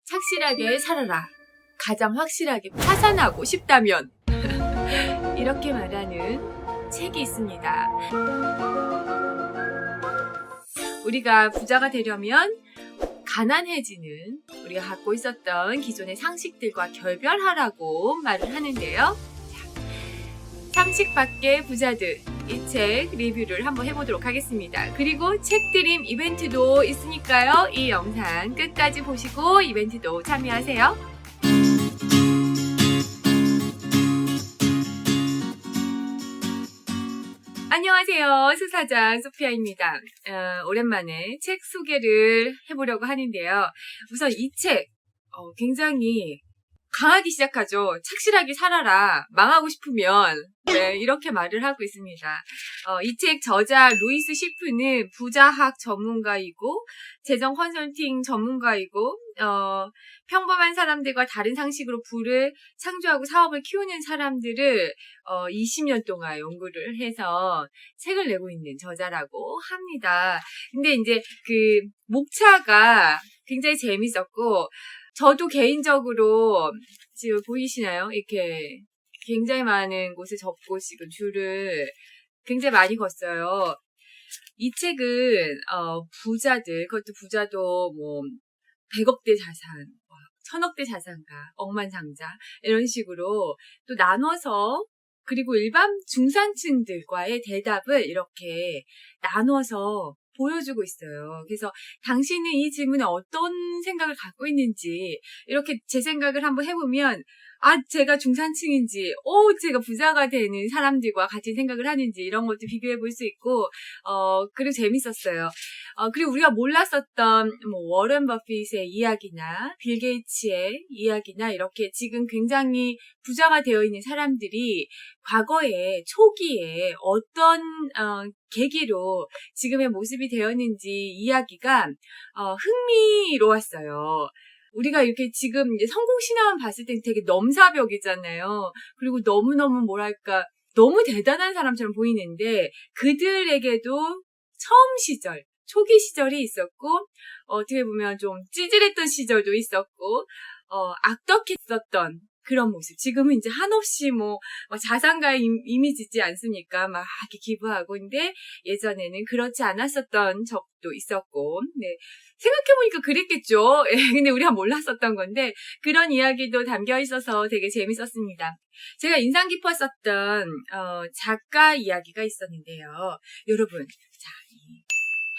착실하게 살아라. 가장 확실하게 파산하고 싶다면 이렇게 말하는 책이 있습니다. 우리가 부자가 되려면 가난해지는 우리가 갖고 있었던 기존의 상식들과 결별하라고 말을 하는데요. 상식 밖의 부자들, 이 책 리뷰를 한번 해보도록 하겠습니다. 그리고 책 드림 이벤트도 있으니까요. 이 영상 끝까지 보시고 이벤트도 참여하세요. 안녕하세요. 수사장 소피아입니다. 오랜만에 책 소개를 해보려고 하는데요. 우선 이 책 굉장히 강하기 시작하죠. 착실하게 살아라. 망하고 싶으면 이렇게 말을 하고 있습니다. 이 책 저자 루이스 시프는 부자학 전문가이고 재정 컨설팅 전문가이고 평범한 사람들과 다른 상식으로 부를 창조하고 사업을 키우는 사람들을 20년 동안 연구를 해서 책을 내고 있는 저자라고 합니다. 근데 이제 그 목차가 굉장히 재밌었고 저도 개인적으로 지금 보이시나요? 이렇게 굉장히 많은 곳을 접고 지금 줄을 굉장히 많이 걷어요. 이 책은 부자들, 그것도 부자도 뭐 100억대 자산, 1000억대 자산가, 억만장자 이런 식으로 또 나눠서 그리고 일반 중산층들과의 대답을 이렇게 나눠서 보여주고 있어요. 그래서 당신은 이 질문에 어떤 생각을 갖고 있는지 이렇게 제 생각을 한번 해보면 제가 중산층인지 제가 부자가 되는 사람들과 같은 생각을 하는지 이런 것도 비교해 볼 수 있고 그리고 재밌었어요. 그리고 우리가 몰랐었던 뭐 워런 버핏의 이야기나 빌 게이츠의 이야기나 이렇게 지금 굉장히 부자가 되어 있는 사람들이 과거에 초기에 어떤 계기로 지금의 모습이 되었는지 이야기가 흥미로웠어요. 우리가 이렇게 지금 이제 성공신화만 봤을 땐 되게 넘사벽이잖아요. 그리고 너무너무 뭐랄까 너무 대단한 사람처럼 보이는데 그들에게도 처음 시절 초기 시절이 있었고 어떻게 보면 좀 찌질했던 시절도 있었고 악덕했었던 그런 모습. 지금은 이제 한없이 자산가의 이미지지 않습니까? 막 이렇게 기부하고. 근데 예전에는 그렇지 않았었던 적도 있었고. 네. 생각해보니까 그랬겠죠. 근데 우리가 몰랐었던 건데 그런 이야기도 담겨 있어서 되게 재밌었습니다. 제가 인상 깊었었던 작가 이야기가 있었는데요. 여러분, 자, 이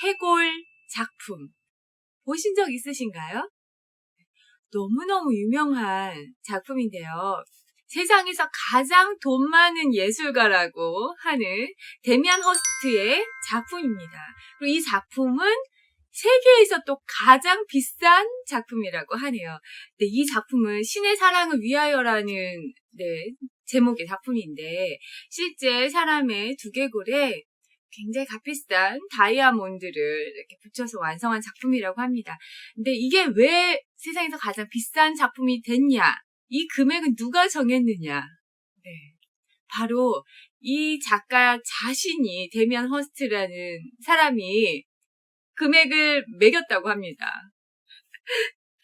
해골 작품 보신 적 있으신가요? 너무너무 유명한 작품인데요. 세상에서 가장 돈 많은 예술가라고 하는 데미안 허스트의 작품입니다. 그리고 이 작품은 세계에서 또 가장 비싼 작품이라고 하네요. 네, 이 작품은 신의 사랑을 위하여라는 제목의 작품인데 실제 사람의 두개골에 굉장히 값비싼 다이아몬드를 이렇게 붙여서 완성한 작품이라고 합니다. 근데 이게 왜 세상에서 가장 비싼 작품이 됐냐? 이 금액은 누가 정했느냐? 네. 바로 이 작가 자신이 데미안 허스트라는 사람이 금액을 매겼다고 합니다.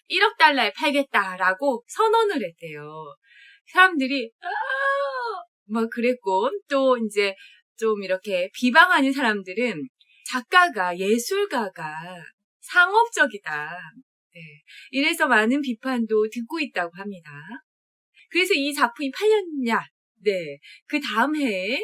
1억 달러에 팔겠다라고 선언을 했대요. 사람들이 막 그랬고 또 이제 좀 이렇게 비방하는 사람들은 작가가 예술가가 상업적이다. 네. 이래서 많은 비판도 듣고 있다고 합니다. 그래서 이 작품이 팔렸냐? 네. 그 다음 해에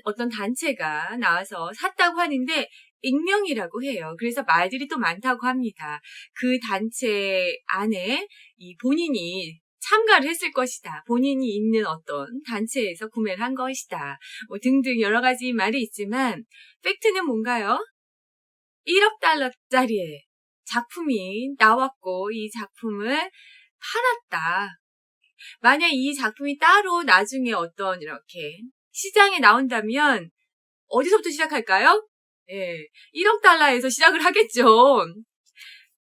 어떤 단체가 나와서 샀다고 하는데 익명이라고 해요. 그래서 말들이 또 많다고 합니다. 그 단체 안에 이 본인이 참가를 했을 것이다. 본인이 있는 어떤 단체에서 구매를 한 것이다. 등등 여러 가지 말이 있지만 팩트는 뭔가요? 1억 달러짜리의 작품이 나왔고 이 작품을 팔았다. 만약 이 작품이 따로 나중에 어떤 이렇게 시장에 나온다면 어디서부터 시작할까요? 1억 달러에서 시작을 하겠죠.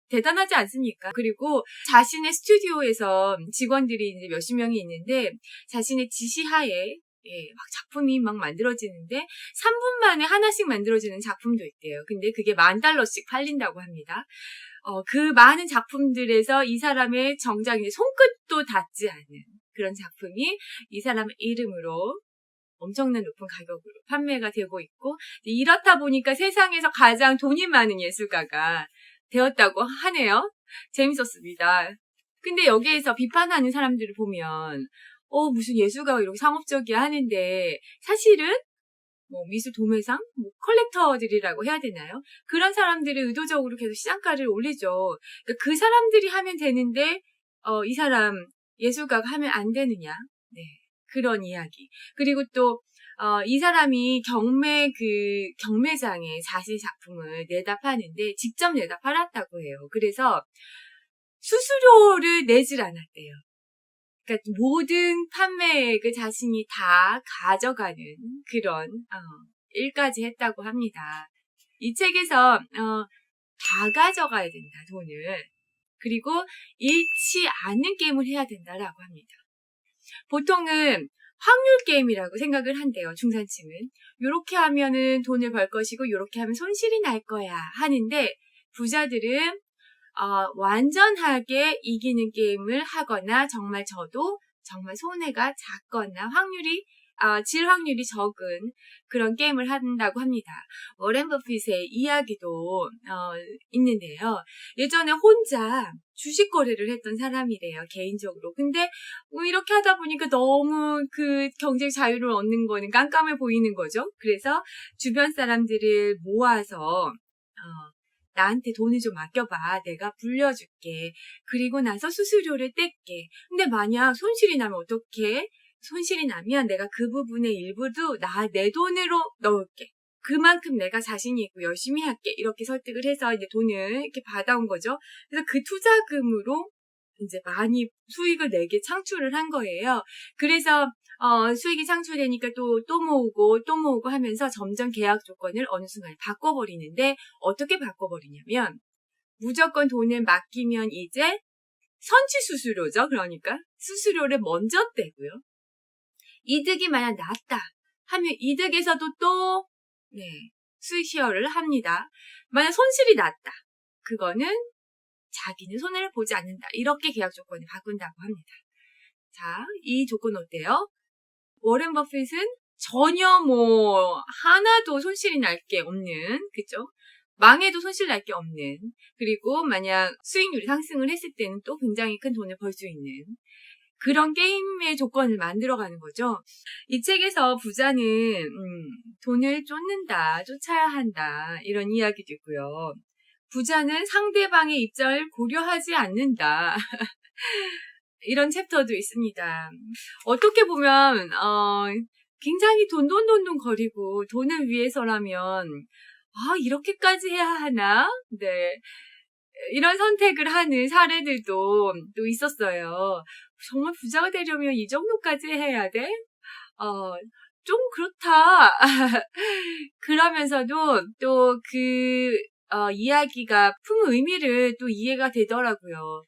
대단하지 않습니까? 그리고 자신의 스튜디오에서 직원들이 이제 몇십 명이 있는데 자신의 지시하에 막 작품이 막 만들어지는데 3분 만에 하나씩 만들어지는 작품도 있대요. 근데 그게 $10,000씩 팔린다고 합니다. 그 많은 작품들에서 이 사람의 정작 이제 손끝도 닿지 않은 그런 작품이 이 사람의 이름으로 엄청난 높은 가격으로 판매가 되고 있고, 이렇다 보니까 세상에서 가장 돈이 많은 예술가가 되었다고 하네요. 재밌었습니다. 근데 여기에서 비판하는 사람들을 보면 무슨 예술가가 이렇게 상업적이야 하는데, 사실은 뭐 미술 도매상, 뭐 컬렉터들이라고 해야 되나요? 그런 사람들이 의도적으로 계속 시장가를 올리죠. 그러니까 그 사람들이 하면 되는데 이 사람 예술가가 하면 안 되느냐? 네, 그런 이야기. 그리고 또 이 사람이 경매장에 자신 작품을 내다 파는데 직접 내다 팔았다고 해요. 그래서 수수료를 내질 않았대요. 그러니까 모든 판매액을 자신이 다 가져가는 그런 일까지 했다고 합니다. 이 책에서 다 가져가야 된다, 돈을. 그리고 잃지 않는 게임을 해야 된다라고 합니다. 보통은 확률 게임이라고 생각을 한대요, 중산층은. 요렇게 하면은 돈을 벌 것이고 요렇게 하면 손실이 날 거야 하는데, 부자들은 완전하게 이기는 게임을 하거나 정말 저도 정말 손해가 작거나 질 확률이 적은 그런 게임을 한다고 합니다. 워렌 버핏의 이야기도 있는데요. 예전에 혼자 주식 거래를 했던 사람이래요, 개인적으로. 근데 이렇게 하다 보니까 너무 그 경제 자유를 얻는 거는 깜깜해 보이는 거죠. 그래서 주변 사람들을 모아서 나한테 돈을 좀 맡겨봐. 내가 불려줄게. 그리고 나서 수수료를 뗄게. 근데 만약 손실이 나면 어떡해? 손실이 나면 내가 그 부분의 일부도 내 돈으로 넣을게. 그만큼 내가 자신이 있고 열심히 할게. 이렇게 설득을 해서 이제 돈을 이렇게 받아온 거죠. 그래서 그 투자금으로 이제 많이 수익을 내게 창출을 한 거예요. 그래서 수익이 창출되니까 또 모으고 하면서 점점 계약 조건을 어느 순간 바꿔버리는데, 어떻게 바꿔버리냐면 무조건 돈을 맡기면 이제 선취 수수료죠. 그러니까 수수료를 먼저 떼고요. 이득이 만약 났다 하면 이득에서도 또 수익 쉐어를 합니다. 만약 손실이 났다, 그거는 자기는 손해를 보지 않는다. 이렇게 계약 조건을 바꾼다고 합니다. 자, 이 조건 어때요? 워렌 버핏은 전혀 하나도 손실이 날 게 없는, 그죠? 망해도 손실 날 게 없는, 그리고 만약 수익률이 상승을 했을 때는 또 굉장히 큰 돈을 벌 수 있는 그런 게임의 조건을 만들어가는 거죠. 이 책에서 부자는 돈을 쫓아야 한다, 이런 이야기도 있고요. 부자는 상대방의 입장을 고려하지 않는다. 이런 챕터도 있습니다. 어떻게 보면 굉장히 돈 거리고 돈을 위해서라면 이렇게까지 해야 하나? 네. 이런 선택을 하는 사례들도 또 있었어요. 정말 부자가 되려면 이 정도까지 해야 돼? 좀 그렇다. 그러면서도 또 이야기가 품은 의미를 또 이해가 되더라고요.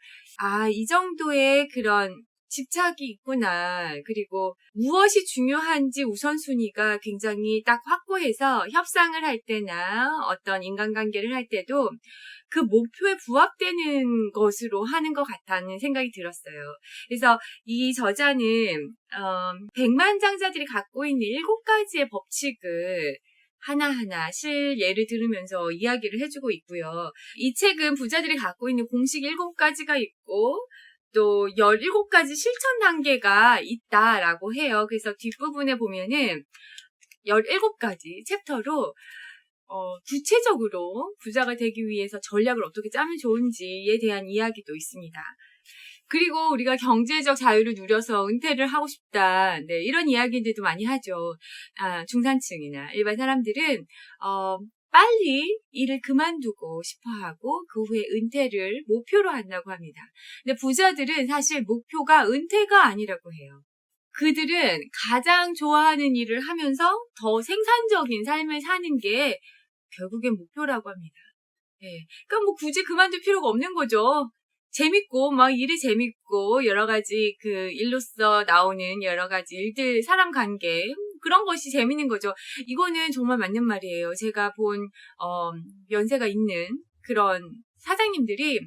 이 정도의 그런 집착이 있구나. 그리고 무엇이 중요한지 우선순위가 굉장히 딱 확고해서 협상을 할 때나 어떤 인간관계를 할 때도 그 목표에 부합되는 것으로 하는 것 같다는 생각이 들었어요. 그래서 이 저자는 백만장자들이 갖고 있는 7가지의 법칙을 하나하나 예를 들으면서 이야기를 해주고 있고요. 이 책은 부자들이 갖고 있는 공식 7가지가 있고 또 17가지 실천 단계가 있다라고 해요. 그래서 뒷부분에 보면은 17가지 챕터로 구체적으로 부자가 되기 위해서 전략을 어떻게 짜면 좋은지에 대한 이야기도 있습니다. 그리고 우리가 경제적 자유를 누려서 은퇴를 하고 싶다. 네, 이런 이야기들도 많이 하죠. 중산층이나 일반 사람들은 빨리 일을 그만두고 싶어 하고 그 후에 은퇴를 목표로 한다고 합니다. 근데 부자들은 사실 목표가 은퇴가 아니라고 해요. 그들은 가장 좋아하는 일을 하면서 더 생산적인 삶을 사는 게 결국엔 목표라고 합니다. 네. 그러니까 굳이 그만둘 필요가 없는 거죠. 재밌고, 일이 재밌고, 여러 가지 일로서 나오는 여러 가지 일들, 사람 관계, 그런 것이 재밌는 거죠. 이거는 정말 맞는 말이에요. 제가 본, 연세가 있는 그런 사장님들이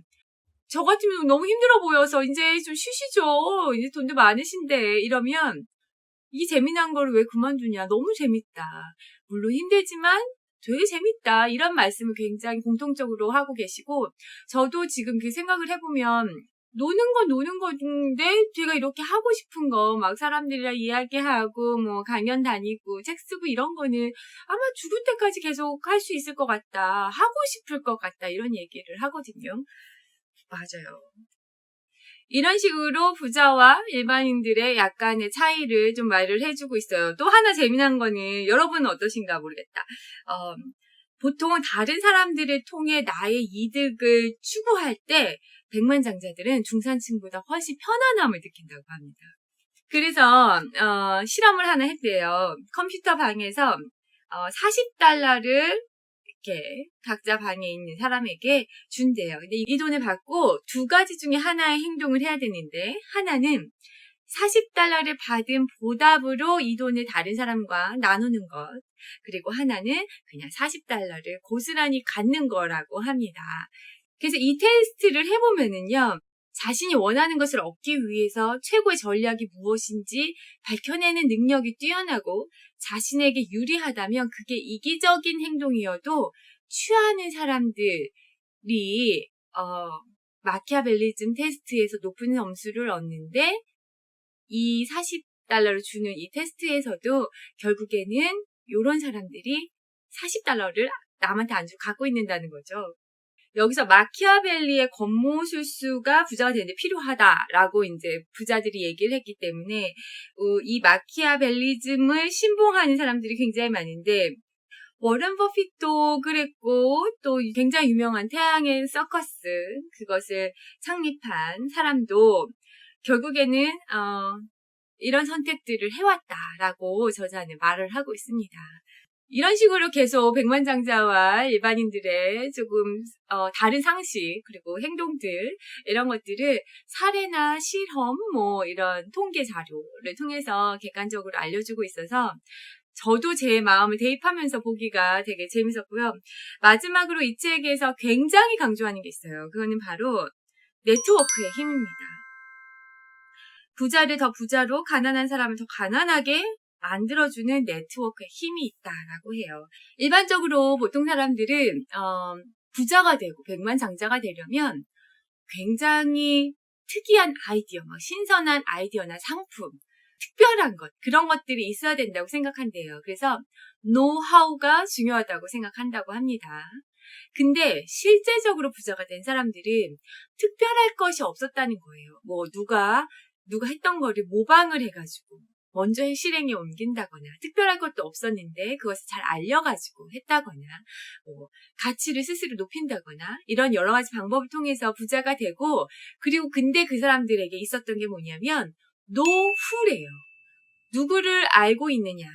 저 같으면 너무 힘들어 보여서 이제 좀 쉬시죠. 이제 돈도 많으신데 이러면 이 재미난 거를 왜 그만두냐. 너무 재밌다. 물론 힘들지만 되게 재밌다. 이런 말씀을 굉장히 공통적으로 하고 계시고 저도 지금 그 생각을 해보면 노는 건 노는 건데 제가 이렇게 하고 싶은 거 막 사람들이랑 이야기하고 뭐 강연 다니고 책 쓰고 이런 거는 아마 죽을 때까지 계속 할 수 있을 것 같다. 하고 싶을 것 같다. 이런 얘기를 하거든요. 맞아요. 이런 식으로 부자와 일반인들의 약간의 차이를 좀 말을 해주고 있어요. 또 하나 재미난 거는 여러분은 어떠신가 모르겠다. 보통 다른 사람들을 통해 나의 이득을 추구할 때 백만장자들은 중산층보다 훨씬 편안함을 느낀다고 합니다. 그래서 실험을 하나 했대요. 컴퓨터 방에서 40달러를 이렇게 각자 방에 있는 사람에게 준대요. 근데 이 돈을 받고 두 가지 중에 하나의 행동을 해야 되는데 하나는 40달러를 받은 보답으로 이 돈을 다른 사람과 나누는 것. 그리고 하나는 그냥 40달러를 고스란히 갖는 거라고 합니다. 그래서 이 테스트를 해보면은요. 자신이 원하는 것을 얻기 위해서 최고의 전략이 무엇인지 밝혀내는 능력이 뛰어나고 자신에게 유리하다면 그게 이기적인 행동이어도 취하는 사람들이 마키아벨리즘 테스트에서 높은 점수를 얻는데 이 40달러를 주는 이 테스트에서도 결국에는 이런 사람들이 40달러를 남한테 안 주고 갖고 있는다는 거죠. 여기서 마키아벨리의 겉모술수가 부자가 되는데 필요하다라고 이제 부자들이 얘기를 했기 때문에 이 마키아벨리즘을 신봉하는 사람들이 굉장히 많은데 워런 버핏도 그랬고 또 굉장히 유명한 태양의 서커스 그것을 창립한 사람도 결국에는 이런 선택들을 해왔다라고 저자는 말을 하고 있습니다. 이런 식으로 계속 백만장자와 일반인들의 조금 다른 상식 그리고 행동들 이런 것들을 사례나 실험 뭐 이런 통계 자료를 통해서 객관적으로 알려주고 있어서 저도 제 마음을 대입하면서 보기가 되게 재밌었고요. 마지막으로 이 책에서 굉장히 강조하는 게 있어요. 그거는 바로 네트워크의 힘입니다. 부자를 더 부자로 가난한 사람을 더 가난하게 만들어주는 네트워크의 힘이 있다라고 해요. 일반적으로 보통 사람들은 부자가 되고 백만장자가 되려면 굉장히 특이한 아이디어, 막 신선한 아이디어나 상품, 특별한 것, 그런 것들이 있어야 된다고 생각한대요. 그래서 노하우가 중요하다고 생각한다고 합니다. 근데 실제적으로 부자가 된 사람들은 특별할 것이 없었다는 거예요. 뭐 누가 했던 거를 모방을 해가지고 먼저 실행에 옮긴다거나 특별할 것도 없었는데 그것을 잘 알려가지고 했다거나 뭐 가치를 스스로 높인다거나 이런 여러 가지 방법을 통해서 부자가 되고 그리고 근데 그 사람들에게 있었던 게 뭐냐면 노후래요. 누구를 알고 있느냐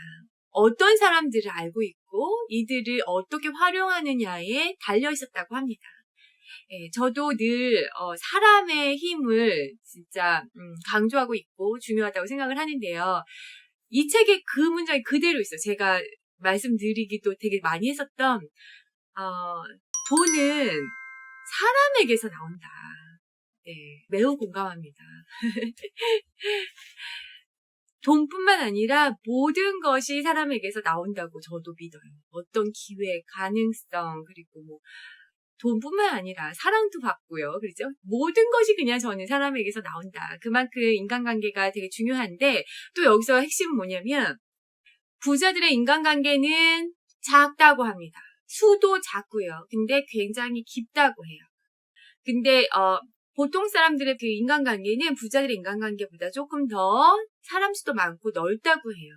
어떤 사람들을 알고 있고 이들을 어떻게 활용하느냐에 달려 있었다고 합니다. 예, 저도 늘 사람의 힘을 진짜 강조하고 있고 중요하다고 생각을 하는데요. 이 책에 그 문장이 그대로 있어요. 제가 말씀드리기도 되게 많이 했었던 돈은 사람에게서 나온다. 네, 매우 공감합니다. 돈뿐만 아니라 모든 것이 사람에게서 나온다고 저도 믿어요. 어떤 기회, 가능성, 그리고 뭐 돈뿐만 아니라 사랑도 받고요. 그렇죠? 모든 것이 그냥 저는 사람에게서 나온다. 그만큼 인간관계가 되게 중요한데 또 여기서 핵심은 뭐냐면 부자들의 인간관계는 작다고 합니다. 수도 작고요. 근데 굉장히 깊다고 해요. 근데 보통 사람들의 그 인간관계는 부자들의 인간관계보다 조금 더 사람 수도 많고 넓다고 해요.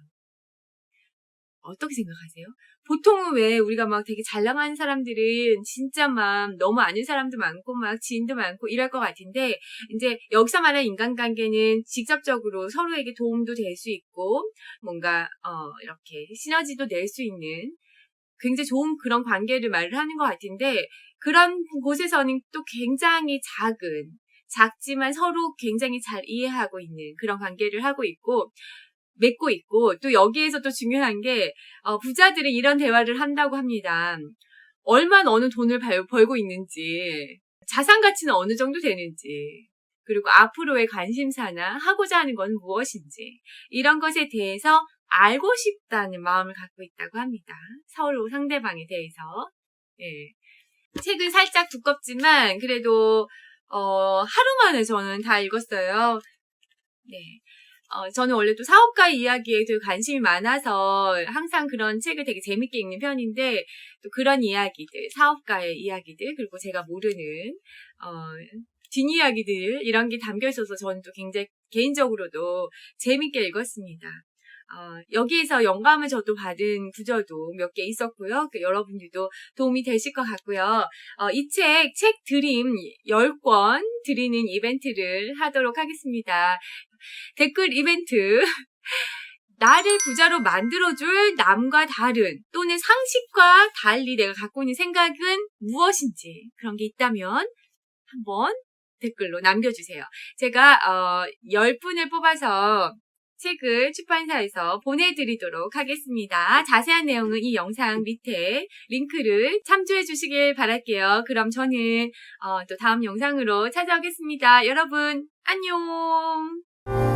어떻게 생각하세요? 보통은 왜 우리가 막 되게 잘 나가는 사람들은 진짜 막 너무 아는 사람도 많고 막 지인도 많고 이럴 것 같은데 이제 여기서 말하는 인간관계는 직접적으로 서로에게 도움도 될 수 있고 뭔가 이렇게 시너지도 낼 수 있는 굉장히 좋은 그런 관계를 말을 하는 것 같은데 그런 곳에서는 또 굉장히 작지만 서로 굉장히 잘 이해하고 있는 그런 관계를 하고 있고 맺고 있고 또 여기에서 또 중요한 게 부자들이 이런 대화를 한다고 합니다. 얼마나 어느 돈을 벌고 있는지 자산 가치는 어느 정도 되는지, 그리고 앞으로의 관심사나 하고자 하는 건 무엇인지, 이런 것에 대해서 알고 싶다는 마음을 갖고 있다고 합니다. 서로 상대방에 대해서. 예. 책은 살짝 두껍지만 그래도 하루 만에 저는 다 읽었어요. 네. 저는 원래 또 사업가의 이야기에 되게 관심이 많아서 항상 그런 책을 되게 재밌게 읽는 편인데, 또 그런 이야기들, 사업가의 이야기들, 그리고 제가 모르는 뒷이야기들, 이런 게 담겨 있어서 저는 또 굉장히 개인적으로도 재밌게 읽었습니다. 여기에서 영감을 저도 받은 구절도 몇 개 있었고요. 여러분들도 도움이 되실 것 같고요. 이 책 드림 10권 드리는 이벤트를 하도록 하겠습니다. 댓글 이벤트. 나를 부자로 만들어줄 남과 다른 또는 상식과 달리 내가 갖고 있는 생각은 무엇인지, 그런 게 있다면 한번 댓글로 남겨주세요. 제가 10분을 뽑아서 책을 출판사에서 보내드리도록 하겠습니다. 자세한 내용은 이 영상 밑에 링크를 참조해 주시길 바랄게요. 그럼 저는 또 다음 영상으로 찾아오겠습니다. 여러분 안녕.